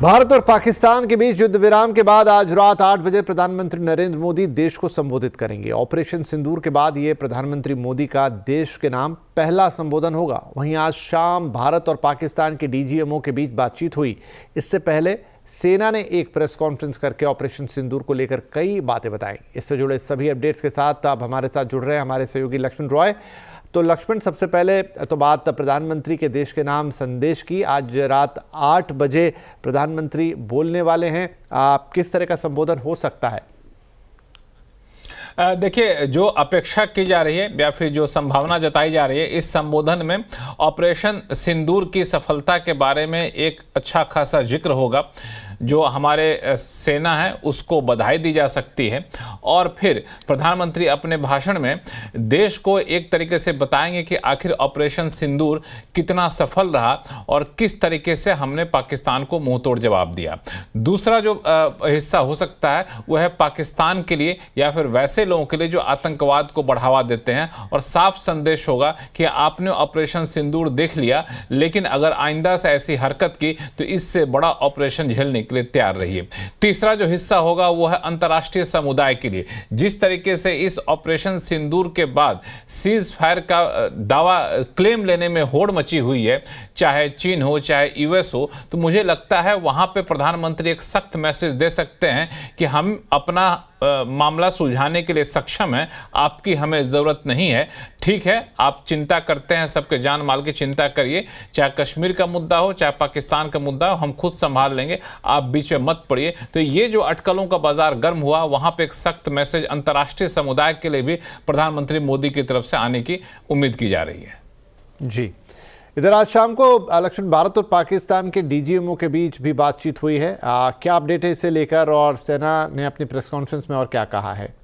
भारत और पाकिस्तान के बीच युद्ध विराम के बाद आज रात 8 बजे प्रधानमंत्री नरेंद्र मोदी देश को संबोधित करेंगे। ऑपरेशन सिंदूर के बाद ये प्रधानमंत्री मोदी का देश के नाम पहला संबोधन होगा। वहीं आज शाम भारत और पाकिस्तान के डीजीएमओ के बीच बातचीत हुई। इससे पहले सेना ने एक प्रेस कॉन्फ्रेंस करके ऑपरेशन सिंदूर को लेकर कई बातें बताई। इससे जुड़े सभी अपडेट्स के साथ अब हमारे साथ जुड़ रहे हैं हमारे सहयोगी लक्ष्मण रॉय। तो लक्ष्मण, सबसे पहले तो बात प्रधानमंत्री के देश के नाम संदेश की। आज रात 8 बजे प्रधानमंत्री बोलने वाले हैं। किस तरह का संबोधन हो सकता है? देखिए, जो अपेक्षा की जा रही है या फिर जो संभावना जताई जा रही है, इस संबोधन में ऑपरेशन सिंदूर की सफलता के बारे में एक अच्छा खासा जिक्र होगा। जो हमारे सेना है उसको बधाई दी जा सकती है और फिर प्रधानमंत्री अपने भाषण में देश को एक तरीके से बताएंगे कि आखिर ऑपरेशन सिंदूर कितना सफल रहा और किस तरीके से हमने पाकिस्तान को मुंहतोड़ जवाब दिया। दूसरा जो हिस्सा हो सकता है वह है पाकिस्तान के लिए या फिर वैसे लोगों के लिए जो आतंकवाद को बढ़ावा देते हैं, और साफ संदेश होगा कि आपने ऑपरेशन सिंदूर देख लिया, लेकिन अगर आइंदा से ऐसी हरकत की तो इससे बड़ा ऑपरेशन झेलने के लिए तैयार रहिए। तीसरा जो हिस्सा होगा वो है अंतर्राष्ट्रीय समुदाय के लिए। जिस तरीके से इस ऑपरेशन सिंदूर के बाद सीज फायर का दावा क्लेम लेने में होड़ मची हुई है, चाहे चीन हो चाहे यूएस हो, तो मुझे लगता है वहां पे प्रधानमंत्री एक सख्त मैसेज दे सकते हैं कि हम अपना मामला सुलझाने के लिए सक्षम है, आपकी हमें ज़रूरत नहीं है। ठीक है, आप चिंता करते हैं, सबके जान माल की चिंता करिए, चाहे कश्मीर का मुद्दा हो चाहे पाकिस्तान का मुद्दा हो, हम खुद संभाल लेंगे, आप बीच में मत पड़िए। तो ये जो अटकलों का बाजार गर्म हुआ, वहां पे एक सख्त मैसेज अंतर्राष्ट्रीय समुदाय के लिए भी प्रधानमंत्री मोदी की तरफ से आने की उम्मीद की जा रही है। जी, इधर आज शाम को लक्ष्मण, भारत और पाकिस्तान के डीजीएमओ के बीच भी बातचीत हुई है। क्या अपडेट है इसे लेकर, और सेना ने अपनी प्रेस कॉन्फ्रेंस में और क्या कहा है?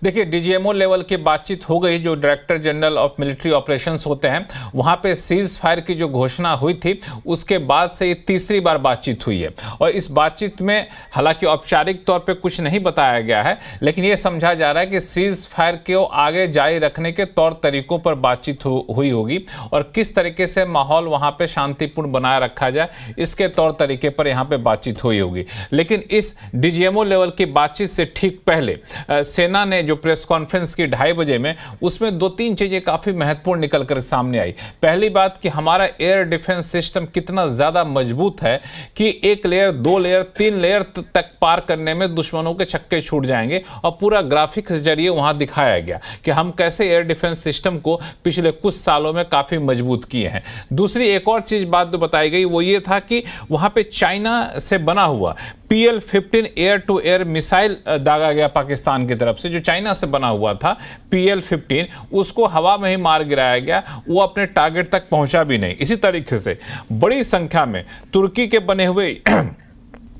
देखिए, डीजीएमओ लेवल की बातचीत हो गई। जो director general of military operations होते हैं, वहां पे सीज फायर की जो घोषणा हुई थी, उसके बाद से ये तीसरी बार बातचीत हुई है। और इस बातचीत में हालांकि औपचारिक तौर पे कुछ नहीं बताया गया है, लेकिन ये समझा जा रहा है कि सीज फायर को आगे जारी रखने के तौर तरीकों पर बातचीत हुई होगी और किस तरीके से माहौल वहां पे शांतिपूर्ण बनाए रखा जाए, इसके तौर तरीके पर यहाँ पे बातचीत हुई होगी। लेकिन इस डीजीएमओ लेवल की बातचीत से ठीक पहले सेना ने जो प्रेस कॉन्फ्रेंस की 2:30 बजे में, उसमें 2-3 चीजें काफी महत्वपूर्ण निकलकर सामने आई। पहली बात कि हमारा एयर डिफेंस सिस्टम कितना ज्यादा मजबूत है कि 1 लेयर 2 लेयर 3 लेयर तक पार करने में दुश्मनों के छक्के छूट जाएंगे। और पूरा ग्राफिक्स जरिए वहां दिखाया गया कि हम कैसे एयर डिफेंस सिस्टम को पिछले कुछ सालों में काफी मजबूत किए हैं। दूसरी एक और चीज बात जो बताई गई वो ये था कि वहां पे चाइना से बना हुआ PL-15 air to air missile दागा गया पाकिस्तान की तरफ से। जो चाइना से बना हुआ था PL-15, उसको हवा में ही मार गिराया गया, वो अपने टारगेट तक पहुंचा भी नहीं। इसी तरीके से बड़ी संख्या में तुर्की के बने हुए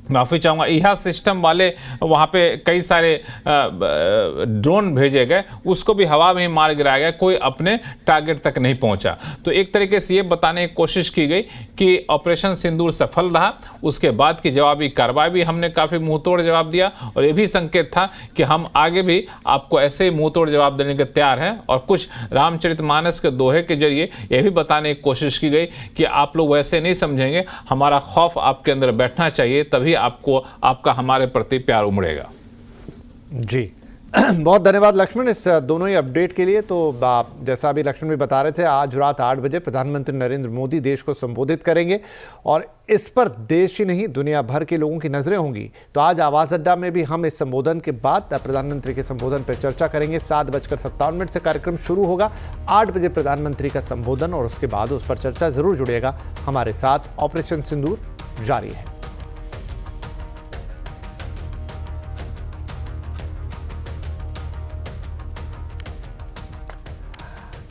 माफी चाहूंगा यह सिस्टम वाले वहां पे कई सारे ड्रोन भेजे गए, उसको भी हवा में ही मार गिराया गया, कोई अपने टारगेट तक नहीं पहुंचा। तो एक तरीके से ये बताने की कोशिश की गई कि ऑपरेशन सिंदूर सफल रहा। उसके बाद की जवाबी कार्रवाई भी हमने काफी मुंहतोड़ जवाब दिया, और ये भी संकेत था कि हम आगे भी आपको ऐसे ही मुंहतोड़ जवाब देने के तैयार हैं। और कुछ रामचरितमानस के दोहे के जरिए यह भी बताने की कोशिश की गई कि आप लोग वैसे नहीं समझेंगे, हमारा खौफ आपके अंदर बैठना चाहिए, तभी आपको आपका हमारे प्रति प्यार उमड़ेगा। जी बहुत धन्यवाद लक्ष्मण इस दोनों ही अपडेट के लिए। तो जैसा अभी लक्ष्मण भी बता रहे थे, आज रात 8 बजे प्रधानमंत्री नरेंद्र मोदी देश को संबोधित करेंगे और इस पर देश ही नहीं दुनिया भर के लोगों की नजरें होंगी। तो आज आवाज अड्डा में भी हम इस संबोधन के बाद प्रधानमंत्री के संबोधन पर चर्चा करेंगे। 7:57 से कार्यक्रम शुरू होगा। 8 बजे प्रधानमंत्री का संबोधन और उसके बाद उस पर चर्चा जरूर जुड़ेगा हमारे साथ। ऑपरेशन सिंदूर जारी है।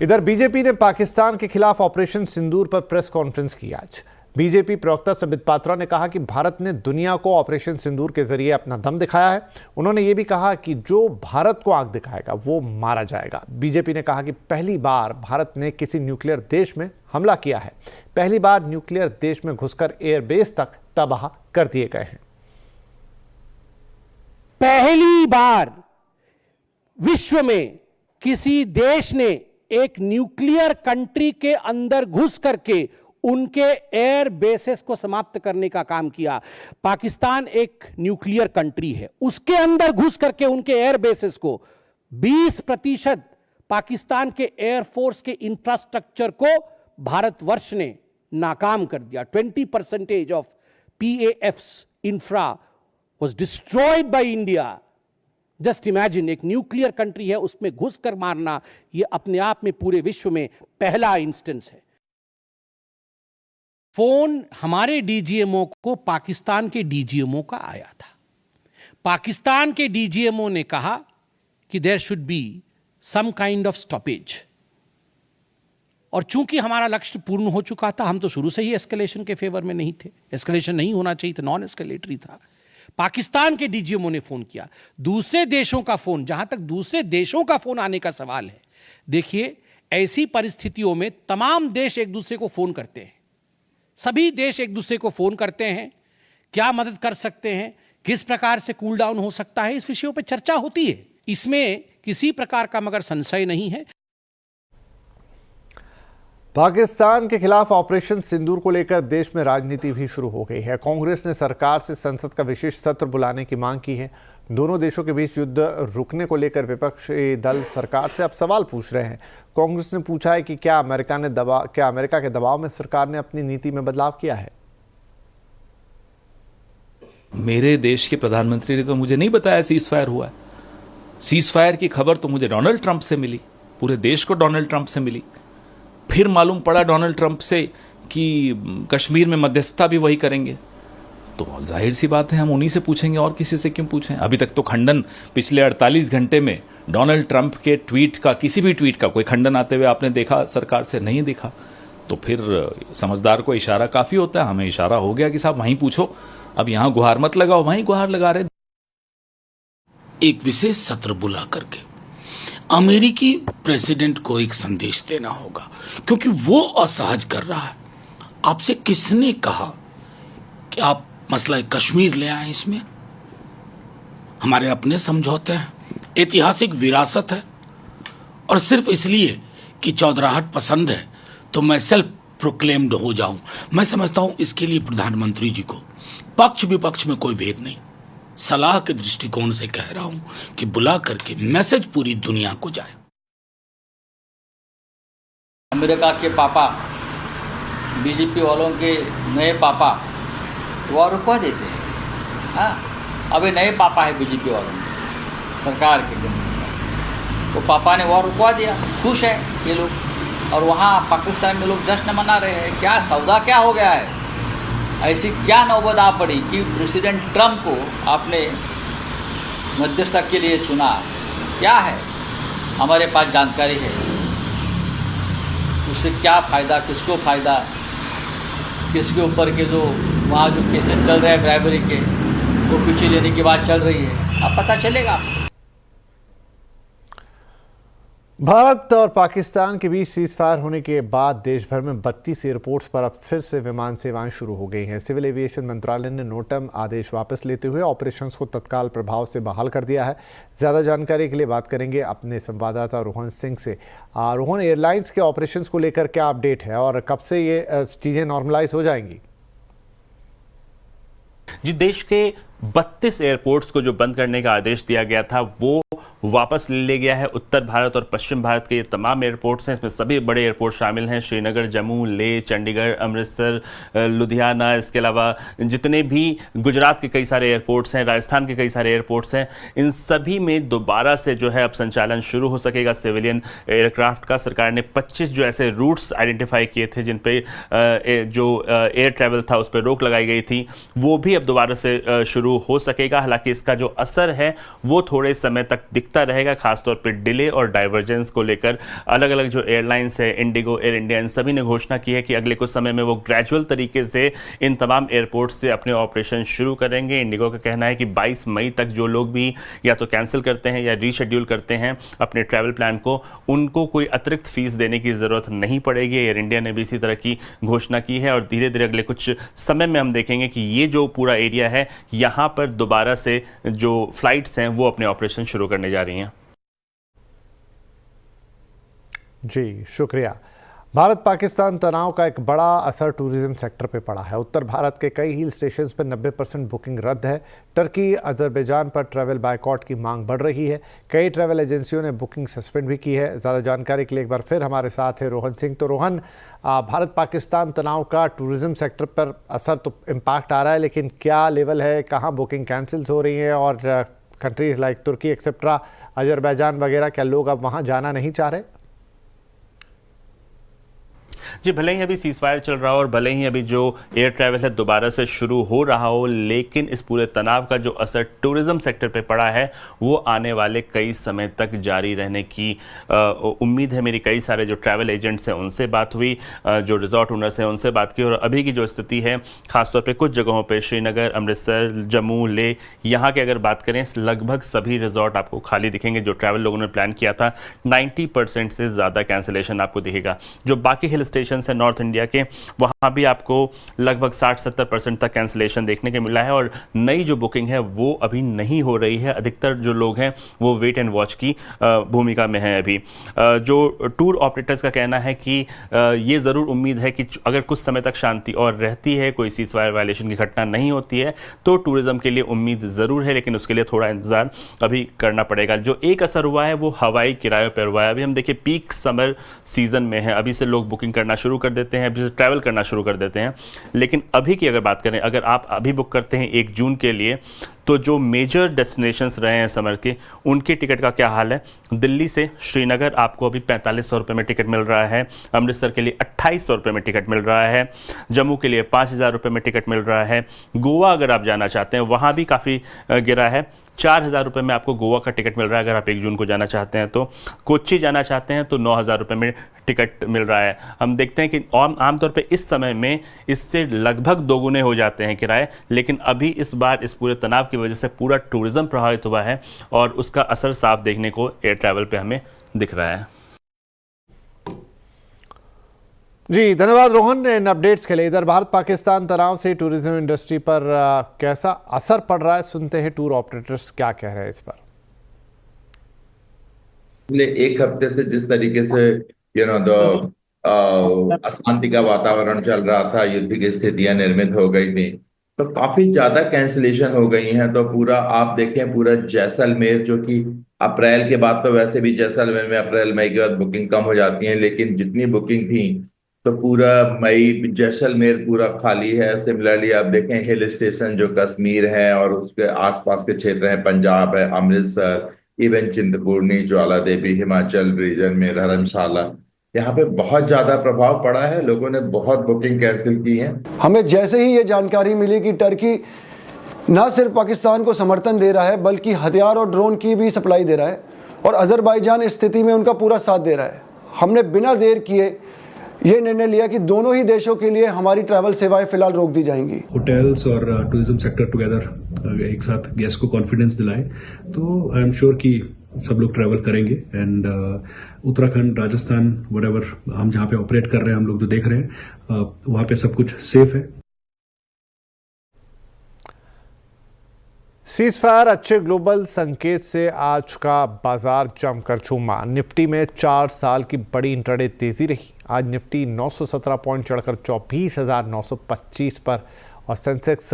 इधर बीजेपी ने पाकिस्तान के खिलाफ ऑपरेशन सिंदूर पर प्रेस कॉन्फ्रेंस की। आज बीजेपी प्रवक्ता संबित पात्रा ने कहा कि भारत ने दुनिया को ऑपरेशन सिंदूर के जरिए अपना दम दिखाया है। उन्होंने ये भी कहा कि जो भारत को आंख दिखाएगा वो मारा जाएगा। बीजेपी ने कहा कि पहली बार भारत ने किसी न्यूक्लियर देश में हमला किया है। पहली बार न्यूक्लियर देश में घुसकर एयरबेस तक तबाह कर दिए गए हैं। पहली बार विश्व में किसी देश ने एक न्यूक्लियर कंट्री के अंदर घुस करके उनके एयर बेसेस को समाप्त करने का काम किया। पाकिस्तान एक न्यूक्लियर कंट्री है, उसके अंदर घुस करके उनके एयर बेसेस को 20% पाकिस्तान के एयरफोर्स के इंफ्रास्ट्रक्चर को भारतवर्ष ने नाकाम कर दिया। 20% of PAF's infra was destroyed by India. Just imagine, एक न्यूक्लियर कंट्री है, उसमें घुसकर मारना, यह अपने आप में पूरे विश्व में पहला इंस्टेंस है। फोन हमारे DGMO को पाकिस्तान के DGMO का आया था। पाकिस्तान के DGMO ने कहा कि there should be some kind of stoppage, और चूंकि हमारा लक्ष्य पूर्ण हो चुका था, हम तो शुरू से ही एस्केलेशन के फेवर में नहीं थे। एस्केलेशन नहीं होना चाहिए था, नॉन एस्केलेटरी था। पाकिस्तान के DGMO ने फोन किया, दूसरे देशों का फोन, जहां तक दूसरे देशों का फोन आने का सवाल है, देखिए ऐसी परिस्थितियों में तमाम देश एक दूसरे को फोन करते हैं, सभी देश एक दूसरे को फोन करते हैं, क्या मदद कर सकते हैं, किस प्रकार से कूल डाउन हो सकता है, इस विषयों पर चर्चा होती है। इसमें किसी प्रकार का मगर संशय नहीं है। पाकिस्तान के खिलाफ ऑपरेशन सिंदूर को लेकर देश में राजनीति भी शुरू हो गई है। कांग्रेस ने सरकार से संसद का विशेष सत्र बुलाने की मांग की है। दोनों देशों के बीच युद्ध रुकने को लेकर विपक्षी दल सरकार से अब सवाल पूछ रहे हैं। कांग्रेस ने पूछा है कि क्या अमेरिका के दबाव में सरकार ने अपनी नीति में बदलाव किया है। मेरे देश के प्रधानमंत्री ने तो मुझे नहीं बताया सीज फायर हुआ है। सीज फायर की खबर तो मुझे डोनाल्ड ट्रंप से मिली, पूरे देश को डोनाल्ड ट्रंप से मिली। फिर मालूम पड़ा डोनाल्ड ट्रंप से कि कश्मीर में मध्यस्थता भी वही करेंगे, तो जाहिर सी बात है हम उन्हीं से पूछेंगे, और किसी से क्यों पूछें। अभी तक तो खंडन पिछले 48 घंटे में डोनाल्ड ट्रंप के ट्वीट का, किसी भी ट्वीट का कोई खंडन आते हुए आपने देखा सरकार से? नहीं दिखा। तो फिर समझदार को इशारा काफी होता है। हमें इशारा हो गया कि साहब वहीं पूछो, अब यहां गुहार मत लगाओ, वहीं गुहार लगा रहे। एक विशेष सत्र बुला करके अमेरिकी प्रेसिडेंट को एक संदेश देना होगा, क्योंकि वो असहज कर रहा है। आपसे किसने कहा कि आप मसला कश्मीर ले आए? इसमें हमारे अपने समझौते हैं, ऐतिहासिक विरासत है, और सिर्फ इसलिए कि चौधराहट पसंद है तो मैं सेल्फ प्रोक्लेम्ड हो जाऊं। मैं समझता हूं इसके लिए प्रधानमंत्री जी को पक्ष विपक्ष में कोई भेद नहीं, सलाह के दृष्टिकोण से कह रहा हूं कि बुला करके मैसेज पूरी दुनिया को जाए। अमेरिका के पापा, बीजेपी वालों के नए पापा वो रुपया देते हैं। हाँ, अभी नए पापा है बीजेपी वालों में, सरकार के वो पापा ने वो रुपया दिया, खुश है ये लोग, और वहाँ पाकिस्तान में लोग जश्न मना रहे हैं। क्या सौदा क्या हो गया है? ऐसी क्या नौबत आ पड़ी कि प्रेसिडेंट ट्रंप को आपने मध्यस्थता के लिए चुना? क्या है? हमारे पास जानकारी है, उससे क्या फ़ायदा, किसको फ़ायदा, किसके ऊपर के जो वहाँ जो केसेस चल रहे हैं ब्राइबरी के, वो पीछे लेने की बात चल रही है, अब पता चलेगा। भारत और पाकिस्तान के बीच सीज फायर होने के बाद देश भर में 32 एयरपोर्ट्स पर अब फिर से विमान सेवाएं शुरू हो गई हैं। सिविल एविएशन मंत्रालय ने नोटम आदेश वापस लेते हुए ऑपरेशंस को तत्काल प्रभाव से बहाल कर दिया है। ज़्यादा जानकारी के लिए बात करेंगे अपने संवाददाता रोहन सिंह से। रोहन, एयरलाइंस के ऑपरेशंस को लेकर क्या अपडेट है और कब से ये चीज़ें नॉर्मलाइज हो जाएंगी? जी, देश के 32 एयरपोर्ट्स को जो बंद करने का आदेश दिया गया था वो वापस ले लिया गया है। उत्तर भारत और पश्चिम भारत के ये तमाम एयरपोर्ट्स हैं, इसमें सभी बड़े एयरपोर्ट शामिल हैं। श्रीनगर, जम्मू, लेह, चंडीगढ़, अमृतसर, लुधियाना, इसके अलावा जितने भी गुजरात के कई सारे एयरपोर्ट्स हैं, राजस्थान के कई सारे एयरपोर्ट्स हैं, इन सभी में दोबारा से जो है अब संचालन शुरू हो सकेगा सिविलियन एयरक्राफ्ट का। सरकार ने 25 जो ऐसे रूट्स आइडेंटिफाई किए थे जिन पे जो एयर ट्रैवल था उस पर रोक लगाई गई थी, वो भी अब दोबारा से शुरू हो सकेगा। हालांकि इसका जो असर है वो थोड़े समय तक दिखता रहेगा, खासतौर पर डिले और डाइवर्जेंस को लेकर। अलग अलग जो एयरलाइंस है, इंडिगो, एयर इंडिया, इन सभी ने घोषणा की है कि अगले कुछ समय में वो ग्रेजुअल तरीके से इन तमाम एयरपोर्ट से अपने ऑपरेशन शुरू करेंगे। इंडिगो का कहना है कि 22 मई तक जो लोग भी या तो कैंसिल करते हैं या रीशेड्यूल करते हैं अपने ट्रैवल प्लान को, उनको कोई अतिरिक्त फीस देने की ज़रूरत नहीं पड़ेगी। एयर इंडिया ने भी इसी तरह की घोषणा की है और धीरे धीरे अगले कुछ समय में हम देखेंगे कि ये जो पूरा एरिया है यहाँ पर दोबारा से जो फ्लाइट्स हैं वो अपने ऑपरेशन शुरू करने जा रही हैं। जी शुक्रिया। भारत पाकिस्तान तनाव का एक बड़ा असर टूरिज्म सेक्टर पे पड़ा है। उत्तर भारत के कई हिल स्टेशंस पर 90% बुकिंग रद्द है। टर्की, अजरबैजान पर ट्रैवल बायकॉट की मांग बढ़ रही है। कई ट्रैवल एजेंसियों ने बुकिंग सस्पेंड भी की है। ज़्यादा जानकारी के लिए एक बार फिर हमारे साथ है रोहन सिंह। तो रोहन, भारत पाकिस्तान तनाव का टूरिज्म सेक्टर पर असर तो इम्पैक्ट आ रहा है, लेकिन क्या लेवल है, कहाँ बुकिंग कैंसिल्स हो रही है और कंट्रीज लाइक तुर्की एक्सेट्रा, अजरबैजान वगैरह, क्या लोग अब वहाँ जाना नहीं चाह रहे? जी, भले ही अभी सीज़फायर चल रहा हो और भले ही अभी जो एयर ट्रैवल है दोबारा से शुरू हो रहा हो, लेकिन इस पूरे तनाव का जो असर टूरिज्म सेक्टर पे पड़ा है वो आने वाले कई समय तक जारी रहने की उम्मीद है। मेरी कई सारे जो ट्रैवल एजेंट्स हैं उनसे बात हुई, जो रिजॉर्ट ओनर्स हैं उनसे बात की, और अभी की जो स्थिति है खासतौर पे कुछ जगहों पे श्रीनगर, अमृतसर, जम्मू, लेह, यहाँ के अगर बात करें लगभग सभी रिजॉर्ट आपको खाली दिखेंगे। जो ट्रैवल लोगों ने प्लान किया था 90% से ज़्यादा कैंसिलेशन आपको दिखेगा। जो बाकी हिल स्टेशन है नॉर्थ इंडिया के, वहां भी आपको लगभग 60-70% तक कैंसिलेशन देखने को मिला है और नई जो बुकिंग है वो अभी नहीं हो रही है। अधिकतर जो लोग हैं वो वेट एंड वॉच की भूमिका में हैं। अभी जो टूर ऑपरेटर्स का कहना है कि ये ज़रूर उम्मीद है कि अगर कुछ समय तक शांति और रहती है, कोई सीज़फायर वायलेशन की घटना नहीं होती है, तो टूरिज्म के लिए उम्मीद ज़रूर है, लेकिन उसके लिए थोड़ा इंतजार अभी करना पड़ेगा। जो एक असर हुआ है वो हवाई किराए पर हुआ है। अभी हम देखिए पीक समर सीजन में है, अभी से लोग बुकिंग करना शुरू कर देते हैं, अभी से ट्रैवल करना शुरू कर देते हैं। लेकिन अभी की अगर बात करें, अगर आप अभी बुक करते हैं 1 जून के लिए, तो जो मेजर डेस्टिनेशंस रहे हैं समर के, उनके टिकट का क्या हाल है? दिल्ली से श्रीनगर आपको अभी 4500 रुपये में टिकट मिल रहा है। अमृतसर के लिए 2800 रुपये में टिकट मिल रहा है। जम्मू के लिए 5000 रुपये में टिकट मिल रहा है। गोवा अगर आप जाना चाहते हैं, वहाँ भी काफ़ी गिरा है। 4000 रुपये में आपको गोवा का टिकट मिल रहा है अगर आप 1 जून को जाना चाहते हैं। तो कोच्चि जाना चाहते हैं तो 9000 रुपये में टिकट मिल रहा है। हम देखते हैं कि आमतौर पे इस समय में इससे लगभग दोगुने हो जाते हैं किराए, लेकिन अभी इस बार इस पूरे तनाव की वजह से पूरा टूरिज्म प्रभावित हुआ है और उसका असर साफ देखने को एयर ट्रैवल पे हमें दिख रहा है। जी धन्यवाद रोहन इन अपडेट्स के लिए। इधर भारत पाकिस्तान तनाव से टूरिज्म इंडस्ट्री पर कैसा असर पड़ रहा है, सुनते हैं टूर ऑपरेटर्स क्या कह रहे हैं इस पर। पिछले 1 हफ्ते से जिस तरीके से अशांति का वातावरण चल रहा था, युद्ध की स्थितियां निर्मित हो गई थी, तो काफी ज्यादा कैंसिलेशन हो गई हैं। तो पूरा आप देखें, पूरा जैसलमेर, जो कि अप्रैल के बाद, तो वैसे भी जैसलमेर में अप्रैल मई के बाद बुकिंग कम हो जाती है, लेकिन जितनी बुकिंग थी तो पूरा मई जैसलमेर पूरा खाली है। सिमिलरली आप देखें हिल स्टेशन जो कश्मीर है और उसके आसपास के क्षेत्र हैं, पंजाब है, अमृतसर, इवन चिंतपूर्णी, ज्वाला देवी, हिमाचल रीजन में धर्मशाला, यहाँ पे बहुत ज्यादा प्रभाव पड़ा है। लोगों ने बहुत बुकिंग कैंसिल की है। हमें जैसे ही ये जानकारी मिली कि टर्की न सिर्फ पाकिस्तान को समर्थन दे रहा है बल्कि हथियार और ड्रोन की भी सप्लाई दे रहा है और अजरबैजान इस स्थिति में उनका पूरा साथ दे रहा है, हमने बिना देर किए ये निर्णय लिया कि दोनों ही देशों के लिए हमारी ट्रैवल सेवाएं फिलहाल रोक दी जाएंगी। होटल्स और टूरिज्म सेक्टर टुगेदर एक साथ गेस्ट को कॉन्फिडेंस दिलाए, तो आई एम श्योर कि सब लोग ट्रैवल करेंगे। एंड उत्तराखंड, राजस्थान, व्हाटएवर हम जहां पे ऑपरेट कर रहे हैं, हम लोग जो देख रहे हैं वहां पे सब कुछ सेफ है। सीज़फायर अच्छे ग्लोबल संकेत से आज का बाजार जमकर झूमा। निफ्टी में 4 साल की बड़ी इंट्राडे तेजी रही। आज निफ्टी 917 पॉइंट चढ़कर 24,925 पर और सेंसेक्स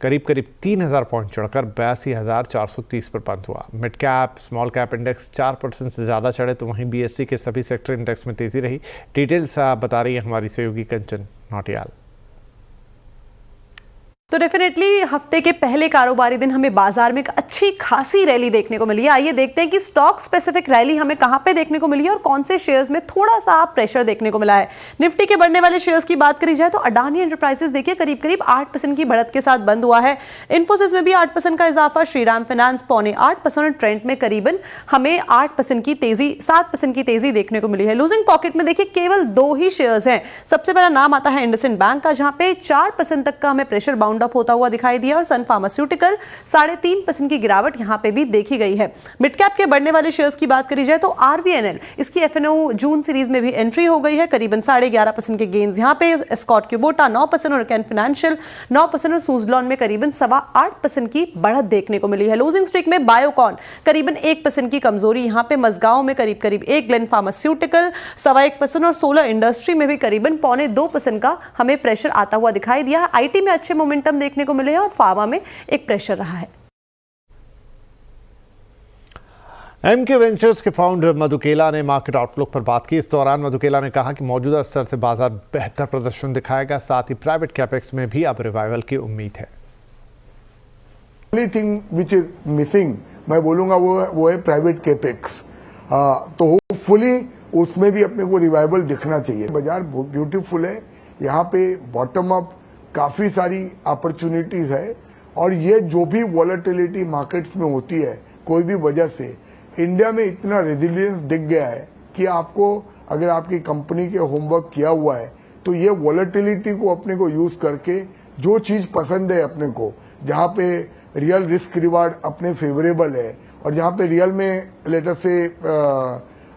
करीब 3000 पॉइंट चढ़कर 82,430 पर बंद हुआ। Mid cap small cap index 4% से ज़्यादा चढ़े, तो वहीं बीएससी के सभी सेक्टर इंडेक्स में तेजी रही। डिटेल्स बता रही है हमारी सहयोगी कंचन नौटियाल। तो डेफिनेटली हफ्ते के पहले कारोबारी दिन हमें बाजार में एक अच्छी खासी रैली देखने को मिली है। आइए देखते हैं कि स्टॉक स्पेसिफिक रैली हमें कहां पे देखने को मिली है और कौन से शेयर्स में थोड़ा सा प्रेशर देखने को मिला है। निफ्टी के बढ़ने वाले शेयर्स की बात करी जाए तो अडानी एंटरप्राइजेस देखिए करीब 8% की बढ़त के साथ बंद हुआ है। इन्फोसिस में भी 8% का इजाफा, श्रीराम फाइनेंस 0.8%, ट्रेंड में करीबन हमें 8% की तेजी, 7% की तेजी देखने को मिली है। लूजिंग पॉकेट में देखिए केवल 2 ही शेयर्स हैं। सबसे पहला नाम आता है इंडसइंड बैंक का, जहां पे 4% तक का हमें प्रेशर बाउंड राउंड अप होता हुआ दिखाई दिया और सन फार्मास्यूटिकल 3.5% की गिरावट यहां पे भी देखी गई है। मिड कैप के बढ़ने वाले शेयर्स की बात करी जाए तो RVNL, इसकी FNO जून सीरीज में भी एंट्री हो गई है, करीबन 11.5% के गेन्स यहां पे। एस्कॉर्ट क्यूबोटा 9% और कैन फाइनेंशियल 9% और सुजलॉन में करीबन 8.25% की बढ़त देखने को मिली है। लूजिंग स्ट्रिक में बायोकॉन करीबन 1% की कमजोरी यहां पे, मजगांव में करीब 1, ग्लेन फार्मास्यूटिकल 1.25% और सोलर इंडस्ट्री में भी करीबन 0.25% का हमें प्रेशर आता हुआ दिखाई दिया है। IT में अच्छे मोमेंटम देखने को मिले हैं और फार्मा में एक प्रेशर रहा है। MK वेंचर्स के फाउंडर मधु केला ने मार्केट आउटलुक पर बात की। इस दौरान मधु केला ने कहा कि मौजूदा स्तर से बाजार बेहतर प्रदर्शन दिखाएगा, साथ ही प्राइवेट कैपेक्स में भी अब रिवाइवल की उम्मीद है। Only thing which is missing मैं बोलूंगा वो है प्राइवेट कैपेक्स। तो होपफुली उसमें भी अपने को रिवाइवल दिखना चाहिए। बाजार ब्यूटीफुल है, यहाँ पे बॉटम अप काफी सारी अपॉर्चुनिटीज है और ये जो भी वॉलेटिलिटी मार्केट्स में होती है कोई भी वजह से, इंडिया में इतना रेजिलियंस दिख गया है कि आपको अगर आपकी कंपनी के होमवर्क किया हुआ है तो ये वॉलेटिलिटी को अपने को यूज करके जो चीज पसंद है अपने को, जहां पे रियल रिस्क रिवार्ड अपने फेवरेबल है और जहां पे रियल में लेटर से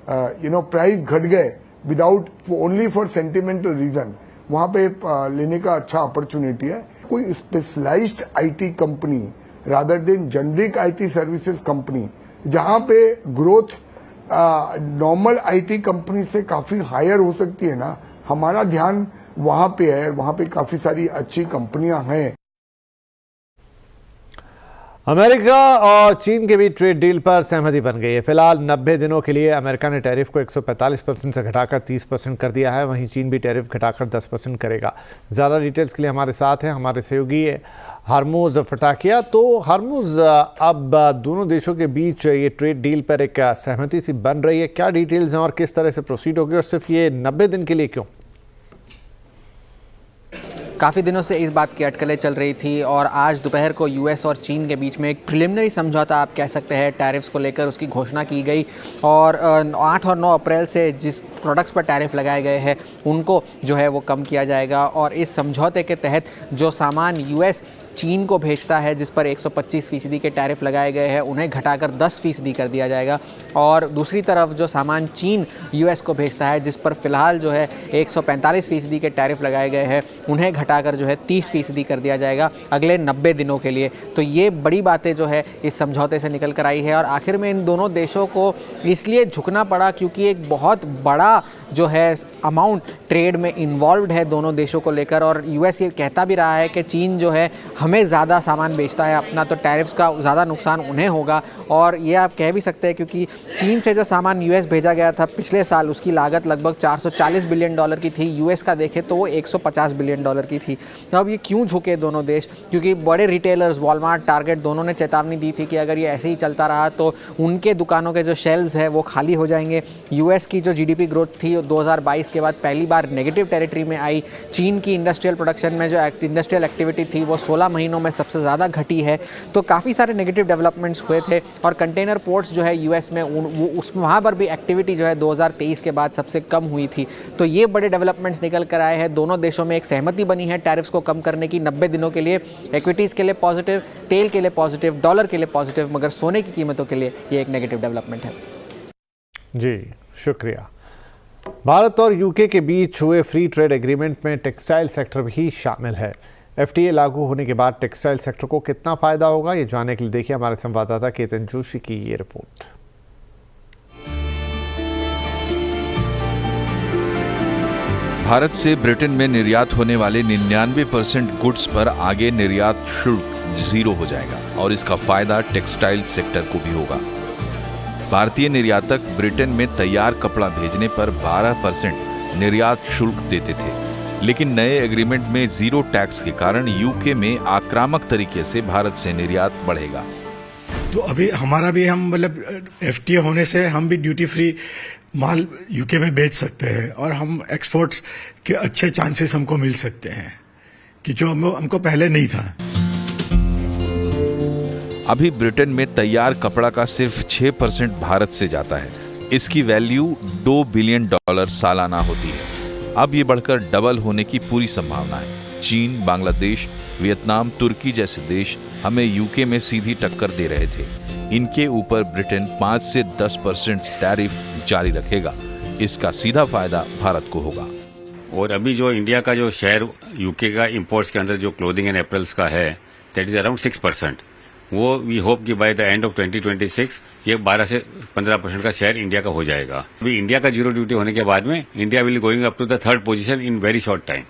प्राइस घट गए without only for sentimental reason, वहां पे लेने का अच्छा अपॉर्चुनिटी है। कोई specialised IT company rather than generic IT services company, जहां पे ग्रोथ नॉर्मल IT कंपनी से काफी हायर हो सकती है ना, हमारा ध्यान वहां पे है। वहां पे काफी सारी अच्छी कंपनियां हैं। अमेरिका और चीन के बीच ट्रेड डील पर सहमति बन गई है। फिलहाल 90 दिनों के लिए अमेरिका ने टैरिफ को 145% से घटाकर 30% कर दिया है, वहीं चीन भी टैरिफ घटाकर 10% करेगा। ज़्यादा डिटेल्स के लिए हमारे साथ हैं हमारे सहयोगी हरमुज फटाकिया। तो हरमुज, अब दोनों देशों के बीच ये ट्रेड डील पर एक सहमति सी बन रही है, क्या डिटेल्स हैं और किस तरह से प्रोसीड होगी, और सिर्फ ये 90 दिन के लिए क्यों? काफ़ी दिनों से इस बात की अटकलें चल रही थी और आज दोपहर को US और चीन के बीच में एक प्रिलिमिनरी समझौता आप कह सकते हैं टैरिफ्स को लेकर उसकी घोषणा की गई और 8 और 9 अप्रैल से जिस प्रोडक्ट्स पर टैरिफ लगाए गए हैं उनको जो है वो कम किया जाएगा और इस समझौते के तहत जो सामान US चीन को भेजता है जिस पर 125% के टैरिफ लगाए गए हैं उन्हें घटाकर 10% कर दिया जाएगा और दूसरी तरफ जो सामान चीन US को भेजता है जिस पर फ़िलहाल जो है 145% के टैरिफ लगाए गए हैं उन्हें घटाकर जो है 30% कर दिया जाएगा अगले 90 दिनों के लिए। तो ये बड़ी बातें जो है इस समझौते से निकल कर आई है और आखिर में इन दोनों देशों को इसलिए झुकना पड़ा क्योंकि एक बहुत बड़ा जो है अमाउंट ट्रेड में इन्वॉल्व है दोनों देशों को लेकर और US ये कहता भी रहा है कि चीन जो है हमें ज़्यादा सामान बेचता है अपना, तो टैरिफ्स का ज़्यादा नुकसान उन्हें होगा और ये आप कह भी सकते हैं क्योंकि चीन से जो सामान US भेजा गया था पिछले साल उसकी लागत लगभग $440 बिलियन की थी, US का देखें तो वो $150 बिलियन की थी। तो अब ये क्यों झुके दोनों देश, क्योंकि बड़े रिटेलर्स वॉलमार्ट, टारगेट दोनों ने चेतावनी दी थी कि अगर ये ऐसे ही चलता रहा तो उनके दुकानों के जो शेल्व्स है वो खाली हो जाएंगे। US की जो GDP ग्रोथ थी 2022 के बाद पहली बार नेगेटिव टेरिटरी में आई। चीन की इंडस्ट्रियल प्रोडक्शन में जो इंडस्ट्रियल एक्टिविटी थी वो 16 महीनों में सबसे ज़्यादा घटी है। तो काफ़ी सारे नेगेटिव डेवलपमेंट्स हुए थे और कंटेनर पोर्ट्स जो है US में वहाँ पर भी एक्टिविटी जो है 2023 के बाद सबसे कम हुई थी। तो ये बड़े डेवलपमेंट्स निकल कर आए हैं। दोनों देशों में एक सहमति बनी है टैरिफ्स को कम करने की 90 दिनों के लिए। इक्विटीज़ के लिए पॉजिटिव, तेल के लिए पॉजिटिव, डॉलर के लिए पॉजिटिव, मगर सोने की कीमतों के लिए ये एक नेगेटिव डेवलपमेंट है। जी शुक्रिया। भारत और UK के बीच हुए फ्री ट्रेड एग्रीमेंट में टेक्सटाइल सेक्टर भी शामिल है। FTA लागू होने के बाद टेक्सटाइल सेक्टर को कितना फायदा होगा, ये जानने के लिए देखिए हमारे संवाददाता केतन जोशी की ये रिपोर्ट। भारत से ब्रिटेन में निर्यात होने वाले 99% गुड्स पर आगे निर्यात शुल्क 0 हो जाएगा और इसका फायदा टेक्सटाइल सेक्टर को भी होगा। भारतीय निर्यातक ब्रिटेन में तैयार कपड़ा भेजने पर 12% निर्यात शुल्क देते थे, लेकिन नए एग्रीमेंट में 0 टैक्स के कारण UK में आक्रामक तरीके से भारत से निर्यात बढ़ेगा। तो अभी हमारा भी हम मतलब FTA होने से हम भी ड्यूटी फ्री माल UK में बेच सकते हैं और हम एक्सपोर्ट्स के अच्छे चांसेस हमको मिल सकते हैं कि जो हमको पहले नहीं था। अभी ब्रिटेन में तैयार कपड़ा का सिर्फ 6% भारत से जाता है। इसकी वैल्यू $2 बिलियन सालाना होती है। अब ये बढ़कर डबल होने की पूरी संभावना है। चीन, बांग्लादेश, वियतनाम, तुर्की जैसे देश हमें यूके में सीधी टक्कर दे रहे थे। इनके ऊपर ब्रिटेन 5 से 10% टैरिफ जारी रखेगा। इसका सीधा फायदा भारत को होगा। और अभी जो इंडिया का जो शेयर यूके का इंपोर्ट्स के अंदर जो क्लोथिंग एंड एप्रल्स का है, दैट इज अराउंड 6%। वो वी होप कि बाय द एंड ऑफ 2026 ये 12 से 15% का शेयर इंडिया का हो जाएगा। अभी इंडिया का जीरो ड्यूटी होने के बाद में India will going up to the 3rd position in very short time.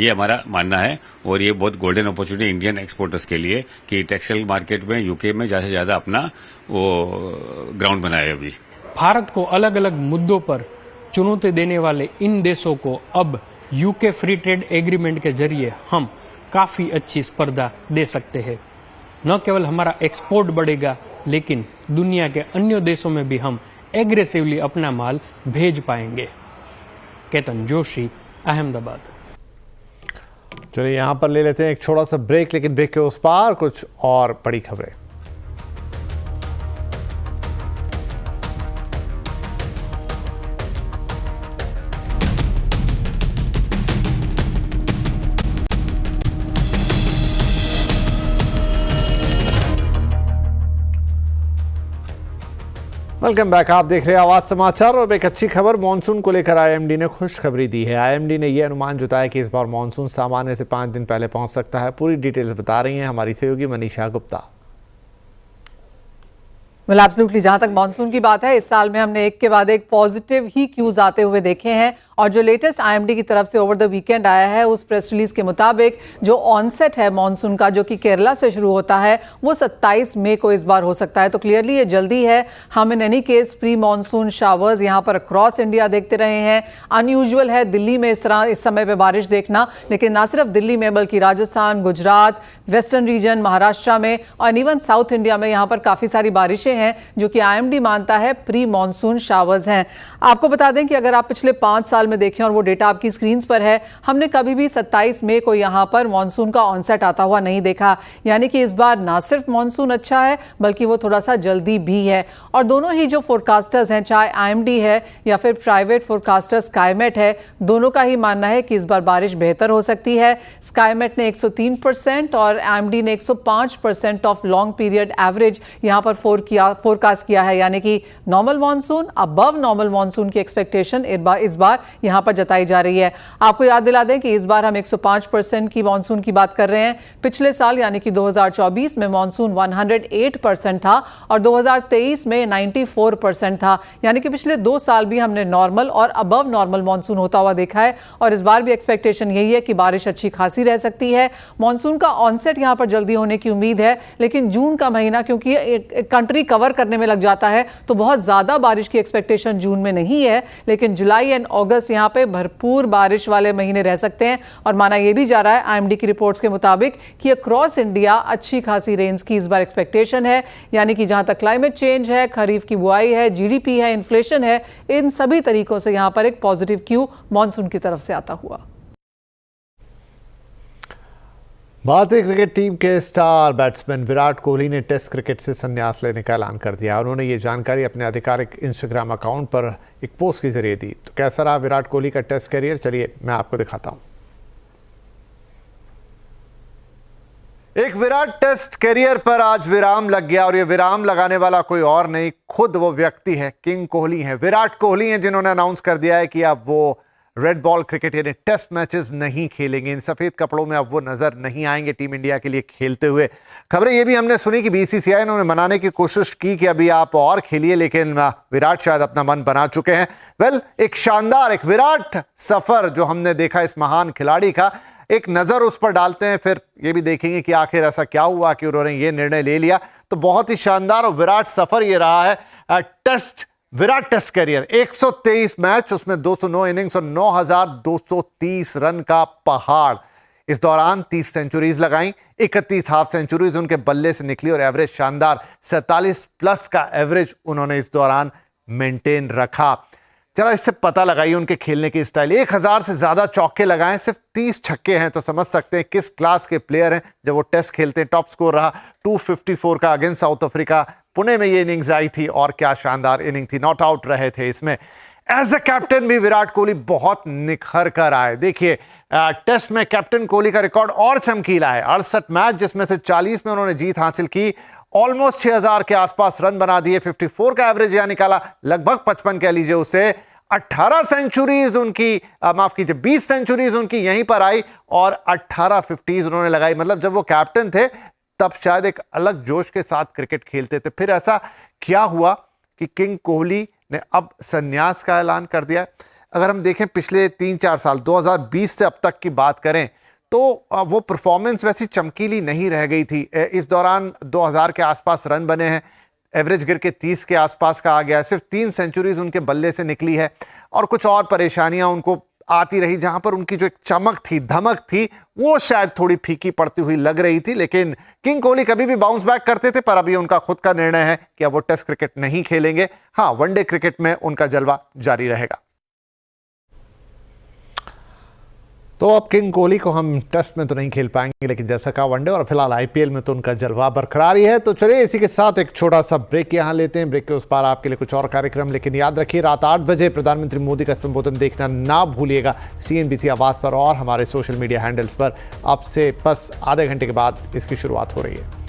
ये हमारा मानना है और ये बहुत गोल्डन अपॉर्चुनिटी इंडियन एक्सपोर्टर्स के लिए कि टेक्सटाइल मार्केट में यूके में ज्यादा से ज्यादा अपना वो ग्राउंड बनाए। अभी भारत को अलग अलग मुद्दों पर चुनौती देने वाले इन देशों को अब यूके फ्री ट्रेड एग्रीमेंट के जरिए हम काफी अच्छी स्पर्धा दे सकते हैं। न केवल हमारा एक्सपोर्ट बढ़ेगा, लेकिन दुनिया के अन्य देशों में भी हम एग्रेसिवली अपना माल भेज पाएंगे। केतन जोशी, अहमदाबाद। चलिए यहाँ पर ले लेते हैं एक छोटा सा ब्रेक, लेकिन ब्रेक के उस पार कुछ और बड़ी खबरें। Welcome back. आप देख रहे हैं आवाज समाचार और एक अच्छी खबर मॉनसून को लेकर आईएमडी ने खुशखबरी दी है। आईएमडी ने यह अनुमान जताया कि इस बार मॉनसून सामान्य से 5 दिन पहले पहुंच सकता है। पूरी डिटेल्स बता रही हैं हमारी सहयोगी मनीषा गुप्ता। well, एब्सोल्युटली जहां तक मॉनसून की बात है, इस साल में हमने एक के बाद एक पॉजिटिव ही क्यूज आते हुए देखे हैं और जो लेटेस्ट आईएमडी की तरफ से ओवर द वीकेंड आया है उस प्रेस रिलीज के मुताबिक जो ऑनसेट है मॉनसून का, जो कि केरला से शुरू होता है, वो 27 मई को इस बार हो सकता है। तो क्लियरली ये जल्दी है। हम in any case pre monsoon showers यहाँ पर अक्रॉस इंडिया देखते रहे हैं। अनयूजुअल है दिल्ली में इस तरह इस समय पे बारिश देखना, लेकिन ना सिर्फ दिल्ली में बल्कि राजस्थान, गुजरात, वेस्टर्न रीजन, महाराष्ट्र में और इवन साउथ इंडिया में यहाँ पर काफी सारी बारिशें हैं जो कि आईएमडी मानता है प्री मॉनसून शावर्स हैं। आपको बता दें कि अगर आप पिछले 5 साल में देखें, और वो डेटा आपकी स्क्रीन पर है, हमने कभी भी 27 मई को यहां पर मॉनसून का ऑनसेट आता हुआ नहीं देखा। यानी कि इस बार ना सिर्फ मॉनसून अच्छा है बल्कि वो थोड़ा सा जल्दी भी है। और दोनों ही जो फोरकास्टर्स हैं, चाहे आईएमडी है या फिर प्राइवेट फोरकास्टर स्काईमेट है, दोनों का ही मानना है कि इस बार बारिश बेहतर हो सकती है। स्काईमेट ने 103% और आईएमडी ने 105% ऑफ लॉन्ग पीरियड एवरेज यहां पर फोरकास्ट किया है। यानी कि normal monsoon, above normal monsoon की एक्सपेक्टेशन इस बार यहां पर जताई जा रही है। आपको याद दिला दें कि इस बार हम 105% की मॉनसून की बात कर रहे हैं। पिछले साल यानी कि 2024 में मॉनसून 108% था और 2023 में 94% था। यानी कि पिछले 2 साल भी हमने नॉर्मल और अबव नॉर्मल मॉनसून होता हुआ देखा है और इस बार भी एक्सपेक्टेशन यही है कि बारिश अच्छी खासी रह सकती है। मॉनसून का ऑनसेट यहां पर जल्दी होने की उम्मीद है, लेकिन जून का महीना क्योंकि कंट्री कवर करने में लग जाता है तो बहुत ज्यादा बारिश की एक्सपेक्टेशन जून में नहीं है, लेकिन जुलाई एंड अगस्त यहां पे भरपूर बारिश वाले महीने रह सकते हैं। और माना यह भी जा रहा है आईएमडी की रिपोर्ट्स के मुताबिक कि अक्रॉस इंडिया अच्छी खासी रेंज की इस बार एक्सपेक्टेशन है। यानी कि जहां तक क्लाइमेट चेंज है, खरीफ की बुआई है, जीडीपी है, इन्फ्लेशन है, इन सभी तरीकों से यहां पर एक पॉजिटिव क्यू मॉनसून की तरफ से आता हुआ। भारतीय क्रिकेट टीम के स्टार बैट्समैन विराट कोहली ने टेस्ट क्रिकेट से संन्यास लेने का ऐलान कर दिया। उन्होंने ये जानकारी अपने आधिकारिक इंस्टाग्राम अकाउंट पर एक पोस्ट के जरिए दी। तो कैसा रहा विराट कोहली का टेस्ट करियर, चलिए मैं आपको दिखाता हूं। एक विराट टेस्ट करियर पर आज विराम लग गया और ये विराम लगाने वाला कोई और नहीं, खुद वो व्यक्ति है, किंग कोहली है, विराट कोहली हैं, जिन्होंने अनाउंस कर दिया है कि अब वो रेड बॉल क्रिकेट यानी टेस्ट मैचेस नहीं खेलेंगे। इन सफेद कपड़ों में अब वो नजर नहीं आएंगे टीम इंडिया के लिए खेलते हुए। खबरें ये भी हमने सुनी कि बीसीसीआई ने मनाने की कोशिश की कि अभी आप और खेलिए, लेकिन विराट शायद अपना मन बना चुके हैं। एक शानदार एक विराट सफर जो हमने देखा इस महान खिलाड़ी का, एक नजर उस पर डालते हैं, फिर ये भी देखेंगे कि आखिर ऐसा क्या हुआ कि उन्होंने ये निर्णय ले लिया। तो बहुत ही शानदार और विराट सफर ये रहा है विराट टेस्ट करियर। 123 मैच, उसमें 209 इनिंग्स और 9,230 रन का पहाड़। इस दौरान 30 सेंचुरीज लगाई, 31 हाफ सेंचुरीज उनके बल्ले से निकली और एवरेज शानदार 47 प्लस का एवरेज उन्होंने इस दौरान मेंटेन रखा। चलो इससे पता लगाइए उनके खेलने की स्टाइल। 1000 से ज्यादा चौके लगाए, सिर्फ 30 छक्के हैं, तो समझ सकते हैं किस क्लास के प्लेयर हैं जब वो टेस्ट खेलते हैं। टॉप स्कोर रहा 254 का अगेंस्ट साउथ अफ्रीका। पुणे में ये इनिंग्स आई थी और क्या शानदार इनिंग थी, नॉट आउट रहे थे इसमें। एज अ कैप्टन भी विराट कोहली बहुत निखर कर आए। देखिए टेस्ट में कैप्टन कोहली का रिकॉर्ड और चमकीला है। 68 मैच जिसमें से 40 में उन्होंने जीत हासिल की, ऑलमोस्ट 6000 के आसपास रन बना दिए, 54 का एवरेज यहां निकाला, लगभग 55 कह लीजिए उसे। 18 सेंचुरीज उनकी, माफ कीजिए 20 सेंचुरीज उनकी यहीं पर आई और 18 50s उन्होंने लगाई। मतलब जब वो कैप्टन थे तब शायद एक अलग जोश के साथ क्रिकेट खेलते थे। फिर ऐसा क्या हुआ कि किंग कोहली ने अब संन्यास का ऐलान कर दिया। अगर हम देखें पिछले 3-4 साल 2020 से अब तक की बात करें तो वो परफॉर्मेंस वैसी चमकीली नहीं रह गई थी। इस दौरान 2000 के आसपास रन बने हैं, एवरेज गिर के 30 के आसपास का आ गया, सिर्फ 3 सेंचुरीज उनके बल्ले से निकली है और कुछ और परेशानियां उनको आती रही, जहां पर उनकी जो एक चमक थी, धमक थी, वो शायद थोड़ी फीकी पड़ती हुई लग रही थी। लेकिन किंग कोहली कभी भी बाउंस बैक करते थे, पर अभी उनका खुद का निर्णय है कि अब वो टेस्ट क्रिकेट नहीं खेलेंगे। हाँ, वनडे क्रिकेट में उनका जलवा जारी रहेगा। तो अब किंग कोहली को हम टेस्ट में तो नहीं खेल पाएंगे, लेकिन जैसा कहा वनडे और फिलहाल आईपीएल में तो उनका जलवा बरकरार ही है। तो चलिए इसी के साथ एक छोटा सा ब्रेक यहां लेते हैं। ब्रेक के उस पार आपके लिए कुछ और कार्यक्रम, लेकिन याद रखिए रात 8 बजे प्रधानमंत्री मोदी का संबोधन देखना ना भूलिएगा CNBC आवाज पर और हमारे सोशल मीडिया हैंडल्स पर। अब से बस आधे घंटे के बाद इसकी शुरुआत हो रही है।